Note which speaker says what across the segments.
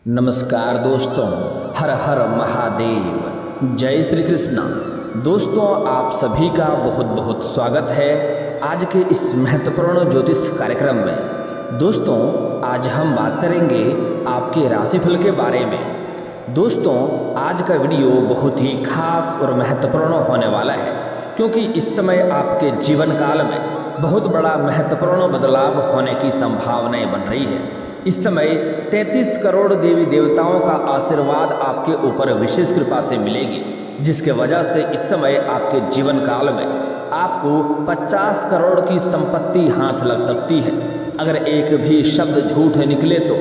Speaker 1: नमस्कार दोस्तों, हर हर महादेव, जय श्री कृष्णा। दोस्तों, आप सभी का बहुत बहुत स्वागत है आज के इस महत्वपूर्ण ज्योतिष कार्यक्रम में। दोस्तों, आज हम बात करेंगे आपके राशिफल के बारे में। दोस्तों, आज का वीडियो बहुत ही खास और महत्वपूर्ण होने वाला है, क्योंकि इस समय आपके जीवन काल में बहुत बड़ा महत्वपूर्ण बदलाव होने की संभावनाएं बन रही है। इस समय 33 करोड़ देवी देवताओं का आशीर्वाद आपके ऊपर विशेष कृपा से मिलेगी, जिसके वजह से इस समय आपके जीवन काल में आपको 50 करोड़ की संपत्ति हाथ लग सकती है। अगर एक भी शब्द झूठ निकले तो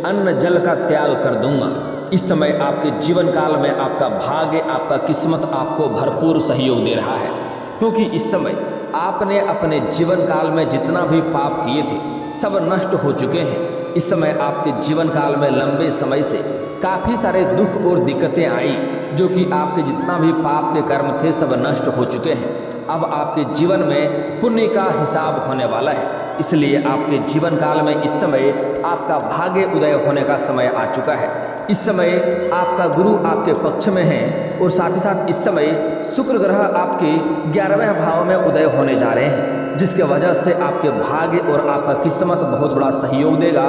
Speaker 1: अन्न जल का त्याग कर दूंगा। इस समय आपके जीवन काल में आपका भाग्य, आपका किस्मत आपको भरपूर सहयोग दे रहा है, क्योंकि इस समय आपने अपने जीवन काल में जितना भी पाप किए थे सब नष्ट हो चुके हैं। इस समय आपके जीवन काल में लंबे समय से काफ़ी सारे दुख और दिक्कतें आई, जो कि आपके जितना भी पाप के कर्म थे सब नष्ट हो चुके हैं। अब आपके जीवन में पुण्य का हिसाब होने वाला है, इसलिए आपके जीवन काल में इस समय आपका भाग्य उदय होने का समय आ चुका है। इस समय आपका गुरु आपके पक्ष में है और साथ ही साथ इस समय शुक्र ग्रह आपके 11वें भाव में उदय होने जा रहे हैं, जिसके वजह से आपके भाग्य और आपका किस्मत बहुत बड़ा सहयोग देगा।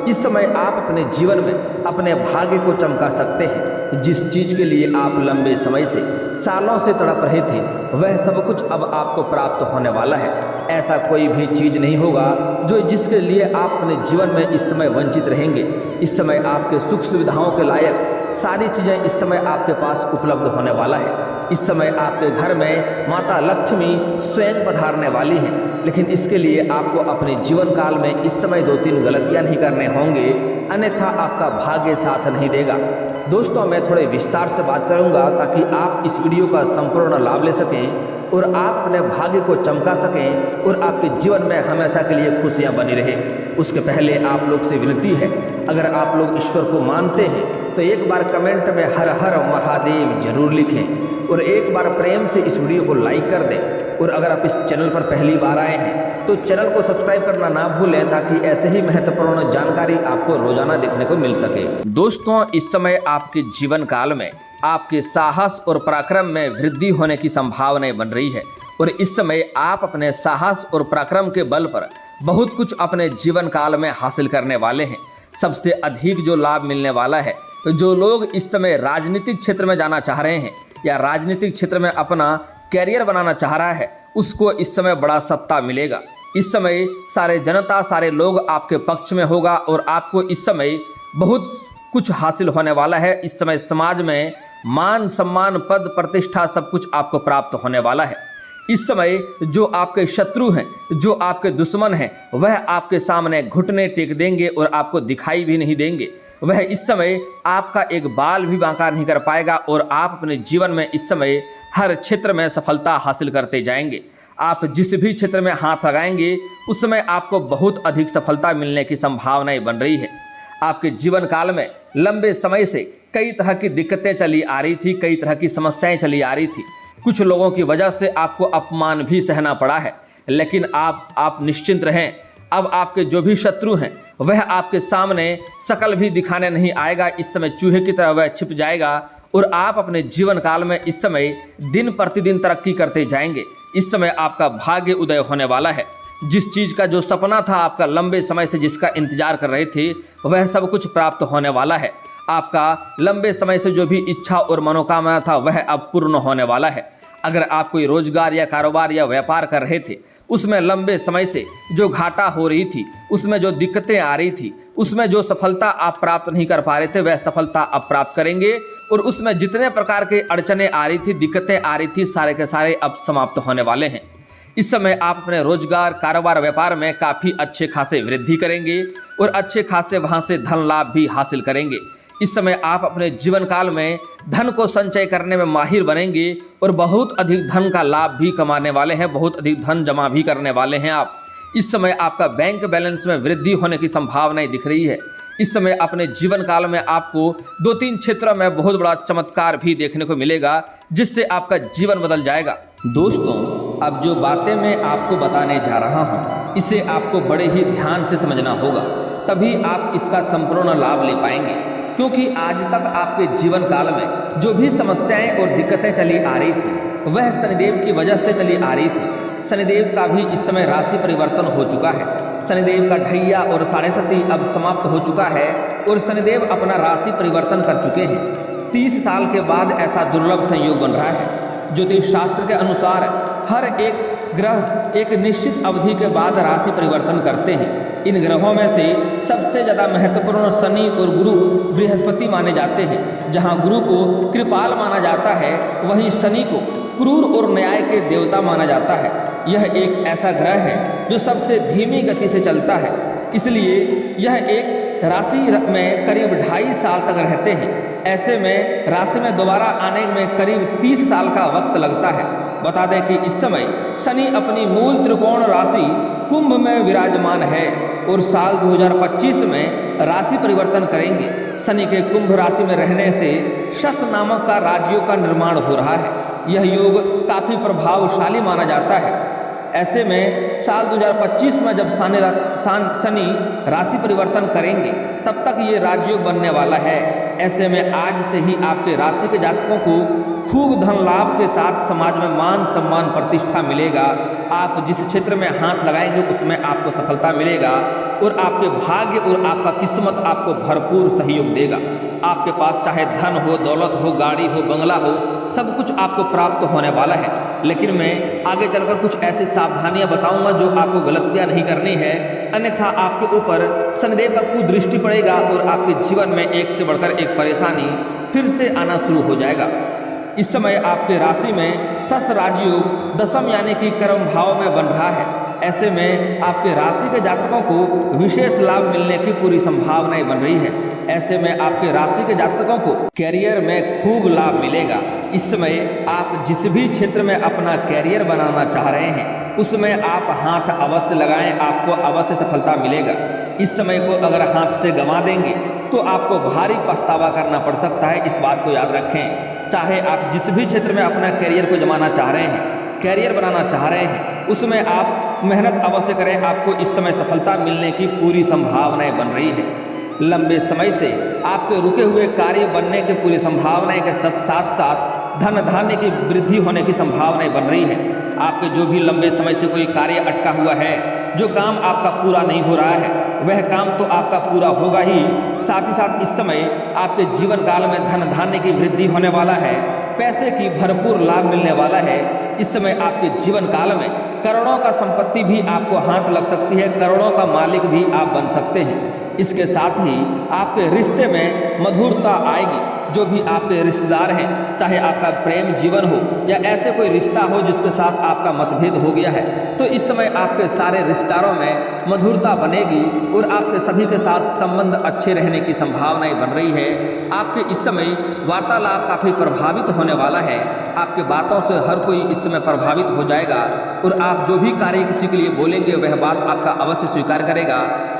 Speaker 1: इस समय आप अपने जीवन में अपने भाग्य को चमका सकते हैं। जिस चीज़ के लिए आप लंबे समय से सालों से तड़प रहे थे वह सब कुछ अब आपको प्राप्त होने वाला है। ऐसा कोई भी चीज़ नहीं होगा जिसके लिए आप अपने जीवन में इस समय वंचित रहेंगे। इस समय आपके सुख सुविधाओं के लायक सारी चीज़ें इस समय आपके पास उपलब्ध होने वाला है। इस समय आपके घर में माता लक्ष्मी स्वयं पधारने वाली हैं, लेकिन इसके लिए आपको अपने जीवन काल में इस समय 2-3 गलतियां नहीं करने होंगे, अन्यथा आपका भाग्य साथ नहीं देगा। दोस्तों, मैं थोड़े विस्तार से बात करूंगा ताकि आप इस वीडियो का संपूर्ण लाभ ले सकें और आप अपने भाग्य को चमका सकें और आपके जीवन में हमेशा के लिए खुशियां बनी रहे। उसके पहले आप लोग से विनती है, अगर आप लोग ईश्वर को मानते हैं तो एक बार कमेंट में हर हर महादेव जरूर लिखें और एक बार प्रेम से इस वीडियो को लाइक कर दें। और अगर आप इस चैनल पर पहली बार आए हैं तो चैनल को सब्सक्राइब करना ना भूलें, ताकि ऐसे ही महत्वपूर्ण जानकारी आपको रोजाना देखने को मिल सके। दोस्तों, इस समय आपके जीवन काल में आपके साहस और पराक्रम में वृद्धि होने की संभावनाएं बन रही है और इस समय आप अपने साहस और पराक्रम के बल पर बहुत कुछ अपने जीवन काल में हासिल करने वाले हैं। सबसे अधिक जो लाभ मिलने वाला है, जो लोग इस समय राजनीतिक क्षेत्र में जाना चाह रहे हैं या राजनीतिक क्षेत्र में अपना कैरियर बनाना चाह रहा है, उसको इस समय बड़ा सत्ता मिलेगा। इस समय सारे जनता, सारे लोग आपके पक्ष में होगा और आपको इस समय बहुत कुछ हासिल होने वाला है। इस समय समाज में मान सम्मान, पद प्रतिष्ठा सब कुछ आपको प्राप्त होने वाला है। इस समय जो आपके शत्रु हैं, जो आपके दुश्मन हैं, वह आपके सामने घुटने टेक देंगे और आपको दिखाई भी नहीं देंगे। वह इस समय आपका एक बाल भी बांका नहीं कर पाएगा और आप अपने जीवन में इस समय हर क्षेत्र में सफलता हासिल करते जाएंगे। आप जिस भी क्षेत्र में हाथ लगाएंगे उस समय आपको बहुत अधिक सफलता मिलने की संभावनाएं बन रही है। आपके जीवन काल में लंबे समय से कई तरह की दिक्कतें चली आ रही थी, कई तरह की समस्याएं चली आ रही थी। कुछ लोगों की वजह से आपको अपमान भी सहना पड़ा है, लेकिन आप निश्चिंत रहें। अब आपके जो भी शत्रु हैं वह आपके सामने शकल भी दिखाने नहीं आएगा। इस समय चूहे की तरह वह छिप जाएगा और आप अपने जीवन काल में इस समय दिन प्रतिदिन तरक्की करते जाएंगे। इस समय आपका भाग्य उदय होने वाला है। जिस चीज़ का जो सपना था, आपका लंबे समय से जिसका इंतजार कर रहे थे, वह सब कुछ प्राप्त होने वाला है। आपका लंबे समय से जो भी इच्छा और मनोकामना था वह अब पूर्ण होने वाला है। अगर आप कोई रोजगार या कारोबार या व्यापार कर रहे थे, उसमें लंबे समय से जो घाटा हो रही थी, उसमें जो दिक्कतें आ रही थी, उसमें जो सफलता आप प्राप्त नहीं कर पा रहे थे, वह सफलता अब प्राप्त करेंगे। और उसमें जितने प्रकार के अड़चने आ रही थी, दिक्कतें आ रही थी, सारे के सारे अब समाप्त होने वाले हैं। इस समय आप अपने रोजगार, कारोबार, व्यापार में काफ़ी अच्छे खासे वृद्धि करेंगे और अच्छे खासे वहाँ से धन लाभ भी हासिल करेंगे। इस समय आप अपने जीवन काल में धन को संचय करने में माहिर बनेंगे और बहुत अधिक धन का लाभ भी कमाने वाले हैं, बहुत अधिक धन जमा भी करने वाले हैं आप। इस समय आपका बैंक बैलेंस में वृद्धि होने की संभावनाएं दिख रही है। इस समय अपने जीवन काल में आपको 2-3 क्षेत्रों में बहुत बड़ा चमत्कार भी देखने को मिलेगा, जिससे आपका जीवन बदल जाएगा। दोस्तों, अब जो बातें मैं आपको बताने जा रहा हूँ, इसे आपको बड़े ही ध्यान से समझना होगा, तभी आप इसका संपूर्ण लाभ ले पाएंगे। क्योंकि आज तक आपके जीवन काल में जो भी समस्याएं और दिक्कतें चली आ रही थी वह शनिदेव की वजह से चली आ रही थी। शनिदेव का भी इस समय राशि परिवर्तन हो चुका है। शनिदेव का ढैया और साढ़े सती अब समाप्त हो चुका है और शनिदेव अपना राशि परिवर्तन कर चुके हैं। 30 साल के बाद ऐसा दुर्लभ संयोग बन रहा है। ज्योतिष शास्त्र के अनुसार हर एक ग्रह एक निश्चित अवधि के बाद राशि परिवर्तन करते हैं। इन ग्रहों में से सबसे ज़्यादा महत्वपूर्ण शनि और गुरु बृहस्पति माने जाते हैं। जहां गुरु को कृपाल माना जाता है वहीं शनि को क्रूर और न्याय के देवता माना जाता है। यह एक ऐसा ग्रह है जो सबसे धीमी गति से चलता है, इसलिए यह एक राशि में करीब 2.5 साल तक रहते हैं। ऐसे में राशि में दोबारा आने में करीब 30 साल का वक्त लगता है। बता दें कि इस समय शनि अपनी मूल त्रिकोण राशि कुंभ में विराजमान है और साल 2025 में राशि परिवर्तन करेंगे। शनि के कुंभ राशि में रहने से शश नामक का राजयोग का निर्माण हो रहा है। यह योग काफ़ी प्रभावशाली माना जाता है। ऐसे में साल 2025 में जब शनि राशि परिवर्तन करेंगे तब तक ये राजयोग बनने वाला है। ऐसे में आज से ही आपके राशि के जातकों को खूब धन लाभ के साथ समाज में मान सम्मान प्रतिष्ठा मिलेगा। आप जिस क्षेत्र में हाथ लगाएंगे उसमें आपको सफलता मिलेगा और आपके भाग्य और आपका किस्मत आपको भरपूर सहयोग देगा। आपके पास चाहे धन हो, दौलत हो, गाड़ी हो, बंगला हो, सब कुछ आपको प्राप्त होने वाला है। लेकिन मैं आगे चलकर कुछ ऐसी सावधानियां बताऊंगा जो आपको गलतियां नहीं करनी है, अन्यथा आपके ऊपर शनिदेव का कुदृष्टि पड़ेगा और आपके जीवन में एक से बढ़कर एक परेशानी फिर से आना शुरू हो जाएगा। इस समय आपके राशि में शश राजयोग दशम यानी कि कर्म भाव में बन रहा है। ऐसे में आपके राशि के जातकों को विशेष लाभ मिलने की पूरी संभावनाएं बन रही है। ऐसे में आपके राशि के जातकों को कैरियर में खूब लाभ मिलेगा। इस समय आप जिस भी क्षेत्र में अपना कैरियर बनाना चाह रहे हैं उसमें आप हाथ अवश्य लगाएं, आपको अवश्य सफलता मिलेगा। इस समय को अगर हाथ से गंवा देंगे तो आपको भारी पछतावा करना पड़ सकता है, इस बात को याद रखें। चाहे आप जिस भी क्षेत्र में अपना कैरियर को जमाना चाह रहे हैं, कैरियर बनाना चाह रहे हैं, उसमें आप मेहनत अवश्य करें, आपको इस समय सफलता मिलने की पूरी संभावनाएं बन रही है। लंबे समय से आपके रुके हुए कार्य बनने की पूरी संभावनाएं के साथ साथ धन धान्य की वृद्धि होने की संभावनाएं बन रही है। आपके जो भी लंबे समय से कोई कार्य अटका हुआ है, जो काम आपका पूरा नहीं हो रहा है, वह काम तो आपका पूरा होगा ही साथ इस समय आपके जीवन काल में धन धान्य की वृद्धि होने वाला है, पैसे की भरपूर लाभ मिलने वाला है। इस समय आपके जीवन काल में करोड़ों का संपत्ति भी आपको हाथ लग सकती है, करोड़ों का मालिक भी आप बन सकते हैं। इसके साथ ही आपके रिश्ते में मधुरता आएगी। जो भी आपके रिश्तेदार हैं, चाहे आपका प्रेम जीवन हो या ऐसे कोई रिश्ता हो जिसके साथ आपका मतभेद हो गया है, तो इस समय आपके सारे रिश्तेदारों में मधुरता बनेगी और आपके सभी के साथ संबंध अच्छे रहने की संभावनाएं बन रही है। आपके इस समय वार्तालाप काफ़ी प्रभावित होने वाला है। आपके बातों से हर कोई इस समय प्रभावित हो जाएगा और आप जो भी कार्य किसी के लिए बोलेंगे वह बात आपका अवश्य स्वीकार करेगा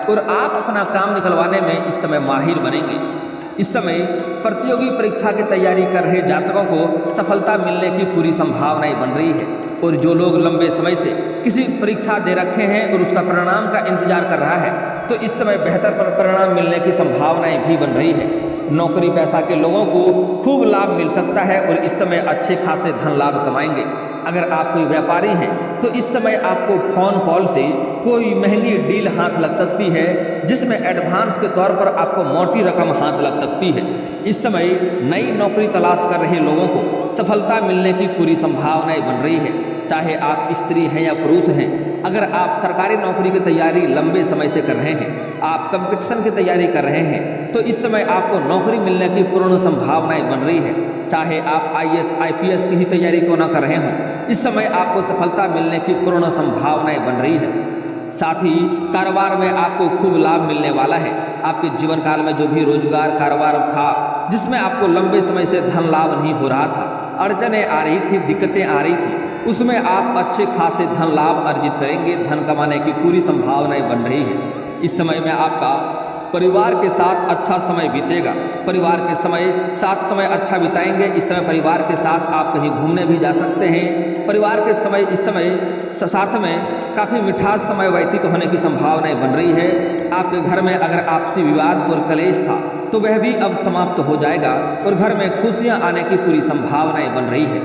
Speaker 1: और आप अपना काम निकलवाने में इस समय माहिर बनेंगे। इस समय प्रतियोगी परीक्षा की तैयारी कर रहे जातकों को सफलता मिलने की पूरी संभावनाएं बन रही है और जो लोग लंबे समय से किसी परीक्षा दे रखे हैं और उसका परिणाम का इंतजार कर रहा है, तो इस समय बेहतर परिणाम मिलने की संभावनाएं भी बन रही है। नौकरी पैसा के लोगों को खूब लाभ मिल सकता है और इस समय अच्छे खासे धन लाभ कमाएंगे। अगर आप कोई व्यापारी हैं तो इस समय आपको फ़ोन कॉल से कोई महंगी डील हाथ लग सकती है, जिसमें एडवांस के तौर पर आपको मोटी रकम हाथ लग सकती है। इस समय नई नौकरी तलाश कर रहे लोगों को सफलता मिलने की पूरी संभावनाएं बन रही है। चाहे आप स्त्री हैं या पुरुष हैं, अगर आप सरकारी नौकरी की तैयारी लंबे समय से कर रहे हैं, आप कंपटीशन की तैयारी कर रहे हैं, तो इस समय आपको नौकरी मिलने की पूर्ण संभावनाएं बन रही है। चाहे आप IAS IPS की ही तैयारी क्यों ना कर रहे हों, इस समय आपको सफलता मिलने की पूर्ण संभावनाएं बन रही है। साथ ही कारोबार में आपको खूब लाभ मिलने वाला है। आपके जीवन काल में जो भी रोजगार कारोबार था जिसमें आपको लंबे समय से धन लाभ नहीं हो रहा था, अड़चनें आ रही थी, दिक्कतें आ रही थी, उसमें आप अच्छे खासे धन लाभ अर्जित करेंगे। धन कमाने की पूरी संभावनाएं बन रही है। इस समय में आपका परिवार के साथ अच्छा समय बीतेगा। परिवार के साथ समय अच्छा बिताएंगे। इस समय परिवार के साथ आप कहीं घूमने भी जा सकते हैं। परिवार के समय इस समय साथ में काफ़ी मिठास समय व्यतीत होने की संभावनाएं बन रही है। आपके घर में अगर आपसी विवाद और कलेश था तो वह भी अब समाप्त हो जाएगा और घर में खुशियां आने की पूरी संभावनाएं बन रही है।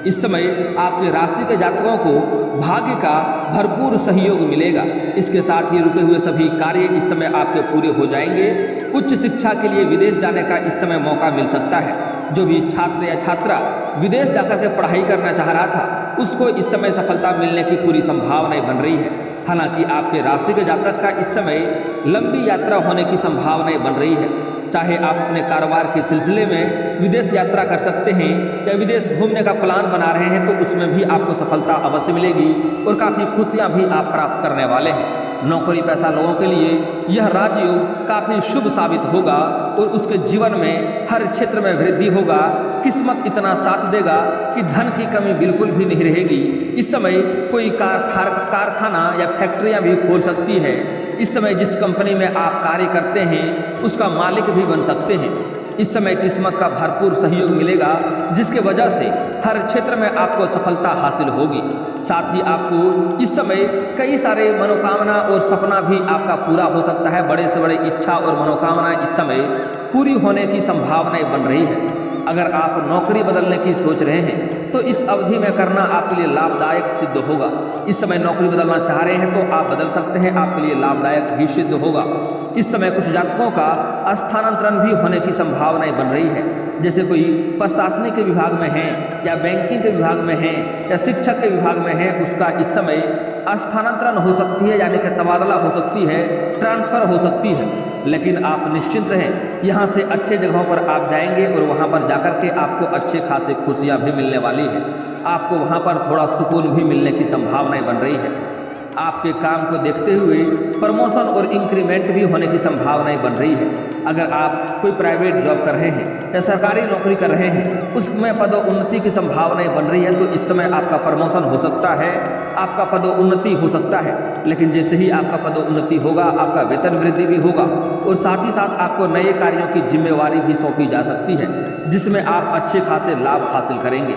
Speaker 1: इस समय आपके राशि के जातकों को भाग्य का भरपूर सहयोग मिलेगा। इसके साथ ही रुके हुए सभी कार्य इस समय आपके पूरे हो जाएंगे। उच्च शिक्षा के लिए विदेश जाने का इस समय मौका मिल सकता है। जो भी छात्र या छात्रा विदेश जाकर के पढ़ाई करना चाह रहा था, उसको इस समय सफलता मिलने की पूरी संभावनाएं बन रही है। हालांकि आपके राशि के जातक का इस समय लंबी यात्रा होने की संभावनाएं बन रही है। चाहे आप अपने कारोबार के सिलसिले में विदेश यात्रा कर सकते हैं या विदेश घूमने का प्लान बना रहे हैं, तो उसमें भी आपको सफलता अवश्य मिलेगी और काफ़ी खुशियां भी आप प्राप्त करने वाले हैं। नौकरी पेशा लोगों के लिए यह राजयोग काफ़ी शुभ साबित होगा और उसके जीवन में हर क्षेत्र में वृद्धि होगा। किस्मत इतना साथ देगा कि धन की कमी बिल्कुल भी नहीं रहेगी। इस समय कोई कारखाना या फैक्ट्रियां भी खोल सकती है। इस समय जिस कंपनी में आप कार्य करते हैं उसका मालिक भी बन सकते हैं। इस समय किस्मत का भरपूर सहयोग मिलेगा, जिसके वजह से हर क्षेत्र में आपको सफलता हासिल होगी। साथ ही आपको इस समय कई सारे मनोकामना और सपना भी आपका पूरा हो सकता है। बड़े से बड़े इच्छा और मनोकामनाएं इस समय पूरी होने की संभावनाएं बन रही है। अगर आप नौकरी बदलने की सोच रहे हैं तो इस अवधि में करना आपके लिए लाभदायक सिद्ध होगा। इस समय नौकरी बदलना चाह रहे हैं तो आप बदल सकते हैं, आपके लिए लाभदायक भी सिद्ध होगा। इस समय कुछ जातकों का स्थानांतरण भी होने की संभावनाएं बन रही है। जैसे कोई प्रशासनिक के विभाग में है या बैंकिंग के विभाग में है या शिक्षक के विभाग में है, उसका इस समय स्थानांतरण हो सकती है, यानी कि तबादला हो सकती है, ट्रांसफ़र हो सकती है। लेकिन आप निश्चिंत रहें, यहाँ से अच्छे जगहों पर आप जाएंगे और वहाँ पर जाकर के आपको अच्छे खासे खुशियाँ भी मिलने वाली है। आपको वहाँ पर थोड़ा सुकून भी मिलने की संभावनाएं बन रही है। आपके काम को देखते हुए प्रमोशन और इंक्रीमेंट भी होने की संभावनाएं बन रही है। अगर आप कोई प्राइवेट जॉब कर रहे हैं या सरकारी नौकरी कर रहे हैं, उसमें पदोन्नति की संभावनाएं बन रही है, तो इस समय आपका प्रमोशन हो सकता है, आपका पदोन्नति हो सकता है। लेकिन जैसे ही आपका पदोन्नति होगा, आपका वेतन वृद्धि भी होगा और साथ ही साथ आपको नए कार्यों की जिम्मेवारी भी सौंपी जा सकती है, जिसमें आप अच्छे खासे लाभ हासिल करेंगे।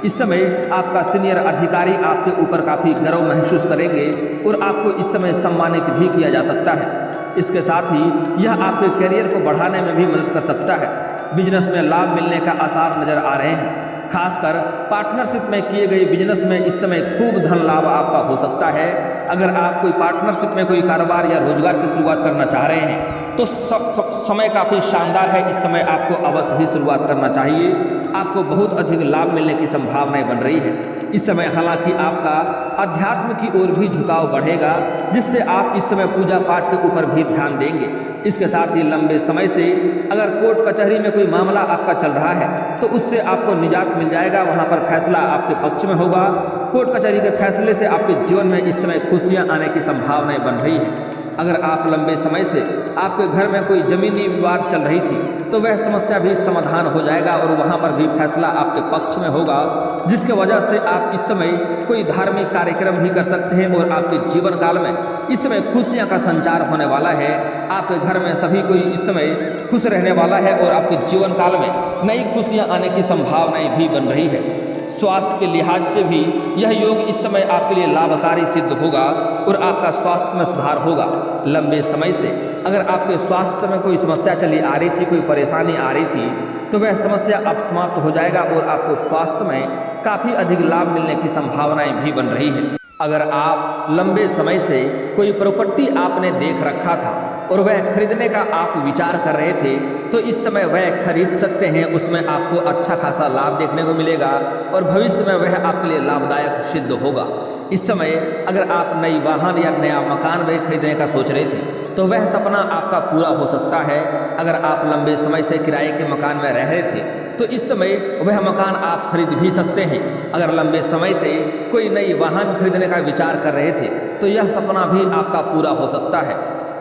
Speaker 1: इस समय आपका सीनियर अधिकारी आपके ऊपर काफ़ी गर्व महसूस करेंगे और आपको इस समय सम्मानित भी किया जा सकता है। इसके साथ ही यह आपके करियर को बढ़ाने में भी मदद कर सकता है। बिजनेस में लाभ मिलने का आसार नज़र आ रहे हैं। खासकर पार्टनरशिप में किए गए बिजनेस में इस समय खूब धन लाभ आपका हो सकता है। अगर आप कोई पार्टनरशिप में कोई कारोबार या रोजगार की शुरुआत करना चाह रहे हैं तो समय काफ़ी शानदार है। इस समय आपको अवश्य ही शुरुआत करना चाहिए। आपको बहुत अधिक लाभ मिलने की संभावनाएं बन रही है। इस समय हालांकि आपका अध्यात्म की ओर भी झुकाव बढ़ेगा, जिससे आप इस समय पूजा पाठ के ऊपर भी ध्यान देंगे। इसके साथ ही लंबे समय से अगर कोर्ट कचहरी में कोई मामला आपका चल रहा है तो उससे आपको निजात मिल जाएगा। वहाँ पर फैसला आपके पक्ष में होगा। कोर्ट कचहरी के फैसले से आपके जीवन में इस समय खुशियाँ आने की संभावनाएं बन रही है। अगर आप लंबे समय से आपके घर में कोई ज़मीनी विवाद चल रही थी तो वह समस्या भी समाधान हो जाएगा और वहाँ पर भी फैसला आपके पक्ष में होगा, जिसके वजह से आप इस समय कोई धार्मिक कार्यक्रम भी कर सकते हैं और आपके जीवन काल में इस समय खुशियाँ का संचार होने वाला है। आपके घर में सभी कोई इस समय खुश रहने वाला है और आपके जीवन काल में नई खुशियाँ आने की संभावनाएं भी बन रही है। स्वास्थ्य के लिहाज से भी यह योग इस समय आपके लिए लाभकारी सिद्ध होगा और आपका स्वास्थ्य में सुधार होगा। लंबे समय से अगर आपके स्वास्थ्य में कोई समस्या चली आ रही थी, कोई परेशानी आ रही थी, तो वह समस्या अब समाप्त हो जाएगा और आपको स्वास्थ्य में काफ़ी अधिक लाभ मिलने की संभावनाएं भी बन रही है। अगर आप लंबे समय से कोई प्रॉपर्टी आपने देख रखा था और वह खरीदने का आप विचार कर रहे थे तो इस समय वह खरीद सकते हैं। उसमें आपको अच्छा खासा लाभ देखने को मिलेगा और भविष्य में वह आपके लिए लाभदायक सिद्ध होगा। इस समय अगर आप नई वाहन या नया मकान वह खरीदने का सोच रहे थे तो वह सपना आपका पूरा हो सकता है। अगर आप लंबे समय से किराए के मकान में रह रहे थे तो इस समय वह मकान आप खरीद भी सकते हैं। अगर लंबे समय से कोई नई वाहन खरीदने का विचार कर रहे थे तो यह सपना भी आपका पूरा हो सकता है।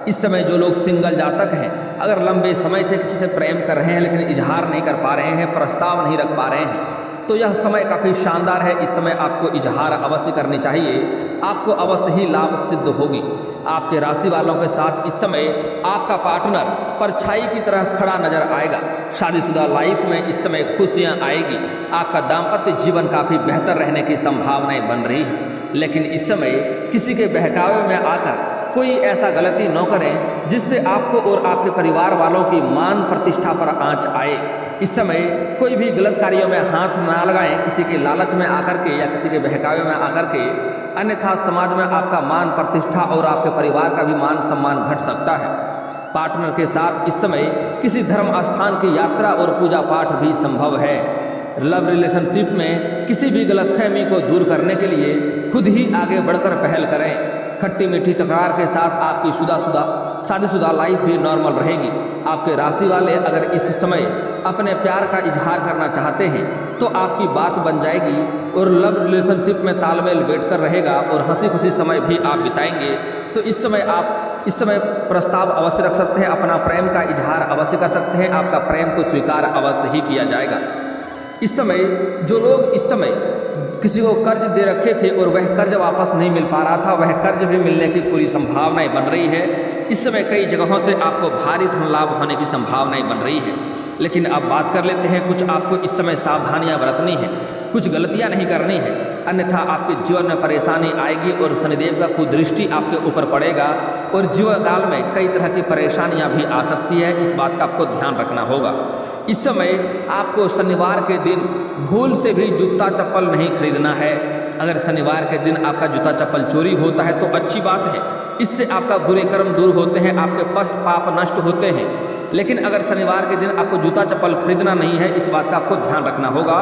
Speaker 1: इस समय जो लोग सिंगल जातक हैं, अगर लंबे समय से किसी से प्रेम कर रहे हैं लेकिन इजहार नहीं कर पा रहे हैं, प्रस्ताव नहीं रख पा रहे हैं, तो यह समय काफ़ी शानदार है। इस समय आपको इजहार अवश्य करनी चाहिए, आपको अवश्य ही लाभ सिद्ध होगी। आपके राशि वालों के साथ इस समय आपका पार्टनर परछाई की तरह खड़ा नजर आएगा। शादीशुदा लाइफ में इस समय खुशियां आएगी। आपका दाम्पत्य जीवन काफ़ी बेहतर रहने की संभावनाएं बन रही है। लेकिन इस समय किसी के बहकावे में आकर कोई ऐसा गलती न करें जिससे आपको और आपके परिवार वालों की मान प्रतिष्ठा पर आंच आए। इस समय कोई भी गलत कार्यों में हाथ ना लगाएं, किसी के लालच में आकर के या किसी के बहकावे में आकर के, अन्यथा समाज में आपका मान प्रतिष्ठा और आपके परिवार का भी मान सम्मान घट सकता है। पार्टनर के साथ इस समय किसी धर्म स्थान की यात्रा और पूजा पाठ भी संभव है। लव रिलेशनशिप में किसी भी गलतफहमी को दूर करने के लिए खुद ही आगे बढ़कर पहल करें। खट्टी मीठी तकरार के साथ आपकी शादीशुदा लाइफ भी नॉर्मल रहेगी। आपके राशि वाले अगर इस समय अपने प्यार का इजहार करना चाहते हैं तो आपकी बात बन जाएगी और लव रिलेशनशिप में तालमेल बैठकर रहेगा और हंसी खुशी समय भी आप बिताएंगे। तो इस समय प्रस्ताव अवश्य रख सकते हैं, अपना प्रेम का इजहार अवश्य कर सकते हैं, आपका प्रेम को स्वीकार अवश्य ही किया जाएगा। इस समय जो लोग इस समय किसी को कर्ज दे रखे थे और वह कर्ज वापस नहीं मिल पा रहा था, वह कर्ज भी मिलने की पूरी संभावनाएं बन रही है। इस समय कई जगहों से आपको भारी धन लाभ होने की संभावनाएं बन रही है। लेकिन अब बात कर लेते हैं, कुछ आपको इस समय सावधानियां बरतनी है, कुछ गलतियां नहीं करनी है, अन्यथा आपके जीवन में परेशानी आएगी और शनिदेव का कुदृष्टि आपके ऊपर पड़ेगा और जीवन काल में कई तरह की परेशानियां भी आ सकती है। इस बात का आपको ध्यान रखना होगा। इस समय आपको शनिवार के दिन भूल से भी जूता चप्पल नहीं खरीदना है। अगर शनिवार के दिन आपका जूता चप्पल चोरी होता है तो अच्छी बात है, इससे आपका बुरे कर्म दूर होते हैं, आपके पाप नष्ट होते हैं। लेकिन अगर शनिवार के दिन आपको जूता चप्पल खरीदना नहीं है, इस बात का आपको ध्यान रखना होगा,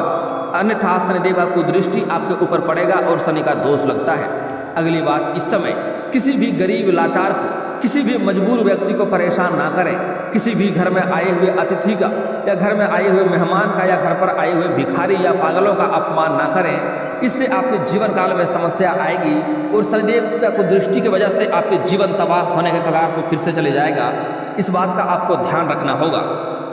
Speaker 1: अन्यथा शनिदेव का कुदृष्टि आपके ऊपर पड़ेगा और शनि का दोष लगता है। अगली बात, इस समय किसी भी गरीब लाचार को, किसी भी मजबूर व्यक्ति को परेशान ना करें। किसी भी घर में आए हुए अतिथि का या घर में आए हुए मेहमान का या घर पर आए हुए भिखारी या पागलों का अपमान ना करें। इससे आपके जीवन काल में समस्या आएगी और शनिदेव का कुदृष्टि की वजह से आपके जीवन तबाह होने के कगार पर फिर से चले जाएगा। इस बात का आपको ध्यान रखना होगा।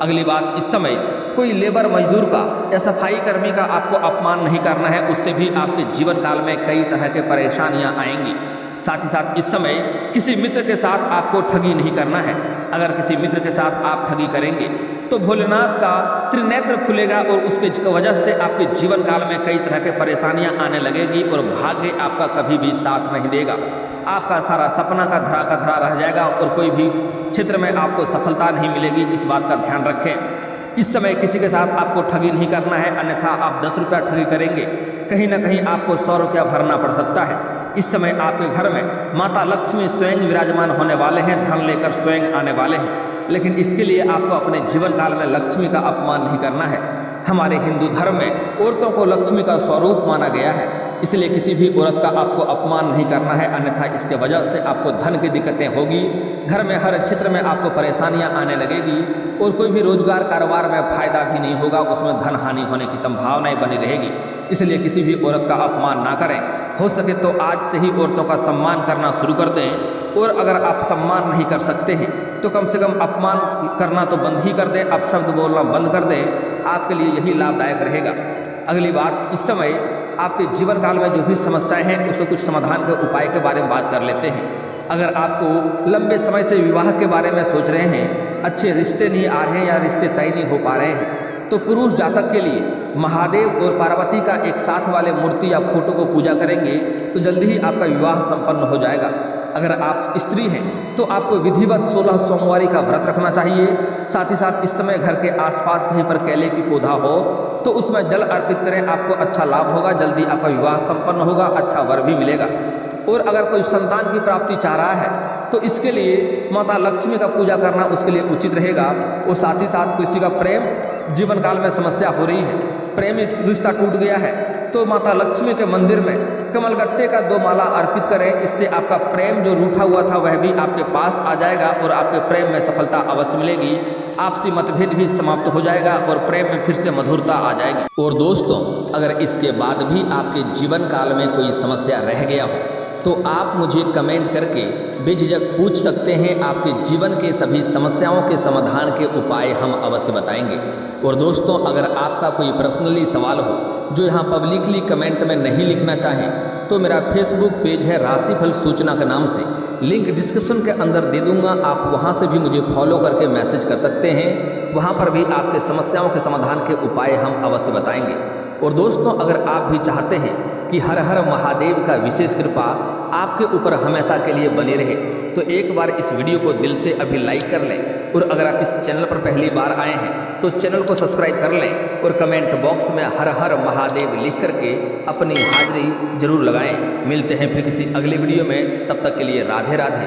Speaker 1: अगली बात, इस समय कोई लेबर मजदूर का या सफाई कर्मी का आपको अपमान नहीं करना है, उससे भी आपके जीवन काल में कई तरह के परेशानियां आएंगी। साथ ही साथ इस समय किसी मित्र के साथ आपको ठगी नहीं करना है। अगर किसी मित्र के साथ आप ठगी करेंगे तो भोलेनाथ का त्रिनेत्र खुलेगा और उसके वजह से आपके जीवन काल में कई तरह के परेशानियां आने लगेगी और भाग्य आपका कभी भी साथ नहीं देगा। आपका सारा सपना का धरा रह जाएगा और कोई भी क्षेत्र में आपको सफलता नहीं मिलेगी। इस बात का ध्यान रखें। इस समय किसी के साथ आपको ठगी नहीं करना है, अन्यथा आप 10 रुपया ठगी करेंगे, कहीं ना कहीं आपको 100 रुपया भरना पड़ सकता है। इस समय आपके घर में माता लक्ष्मी स्वयं विराजमान होने वाले हैं, धन लेकर स्वयं आने वाले हैं। लेकिन इसके लिए आपको अपने जीवन काल में लक्ष्मी का अपमान नहीं करना है। हमारे हिंदू धर्म में औरतों को लक्ष्मी का स्वरूप माना गया है, इसलिए किसी भी औरत का आपको अपमान नहीं करना है, अन्यथा इसके वजह से आपको धन की दिक्कतें होगी। घर में हर क्षेत्र में आपको परेशानियां आने लगेगी और कोई भी रोजगार कारोबार में फायदा भी नहीं होगा, उसमें धन हानि होने की संभावनाएं बनी रहेगी। इसलिए किसी भी औरत का अपमान ना करें। हो सके तो आज से ही औरतों का सम्मान करना शुरू कर दें, और अगर आप सम्मान नहीं कर सकते हैं तो कम से कम अपमान करना तो बंद ही कर दें, अपशब्द बोलना बंद कर दें। आपके लिए यही लाभदायक रहेगा। अगली बात, इस समय आपके जीवन काल में जो भी समस्याएं हैं उसको कुछ समाधान के उपाय के बारे में बात कर लेते हैं। अगर आपको लंबे समय से विवाह के बारे में सोच रहे हैं, अच्छे रिश्ते नहीं आ रहे हैं या रिश्ते तय नहीं हो पा रहे हैं, तो पुरुष जातक के लिए महादेव और पार्वती का एक साथ वाले मूर्ति या फोटो को पूजा करेंगे तो जल्दी ही आपका विवाह संपन्न हो जाएगा। अगर आप स्त्री हैं तो आपको विधिवत 16 सोमवारी का व्रत रखना चाहिए। साथ ही साथ इस समय घर के आसपास कहीं पर केले की पौधा हो तो उसमें जल अर्पित करें, आपको अच्छा लाभ होगा, जल्दी आपका विवाह संपन्न होगा, अच्छा वर भी मिलेगा। और अगर कोई संतान की प्राप्ति चाह रहा है तो इसके लिए माता लक्ष्मी का पूजा करना उसके लिए उचित रहेगा। और साथ ही साथ किसी का प्रेम जीवन काल में समस्या हो रही है, प्रेमी रिश्ता टूट गया है, तो माता लक्ष्मी के मंदिर में कमलगट्टे का 2 माला अर्पित करें। इससे आपका प्रेम जो रूठा हुआ था वह भी आपके पास आ जाएगा और आपके प्रेम में सफलता अवश्य मिलेगी। आपसी मतभेद भी समाप्त हो जाएगा और प्रेम में फिर से मधुरता आ जाएगी। और दोस्तों, अगर इसके बाद भी आपके जीवन काल में कोई समस्या रह गया हो तो आप मुझे कमेंट करके बेझिझक पूछ सकते हैं। आपके जीवन के सभी समस्याओं के समाधान के उपाय हम अवश्य बताएंगे। और दोस्तों, अगर आपका कोई पर्सनली सवाल हो जो यहाँ पब्लिकली कमेंट में नहीं लिखना चाहें तो मेरा फेसबुक पेज है राशिफल सूचना के नाम से, लिंक डिस्क्रिप्शन के अंदर दे दूंगा, आप वहाँ से भी मुझे फॉलो करके मैसेज कर सकते हैं। वहाँ पर भी आपके समस्याओं के समाधान के उपाय हम अवश्य बताएंगे। और दोस्तों, अगर आप भी चाहते हैं कि हर हर महादेव का विशेष कृपा आपके ऊपर हमेशा के लिए बनी रहे तो एक बार इस वीडियो को दिल से अभी लाइक कर लें, और अगर आप इस चैनल पर पहली बार आए हैं तो चैनल को सब्सक्राइब कर लें, और कमेंट बॉक्स में हर हर महादेव लिख करके अपनी हाजिरी जरूर लगाएं। मिलते हैं फिर किसी अगली वीडियो में, तब तक के लिए राधे राधे।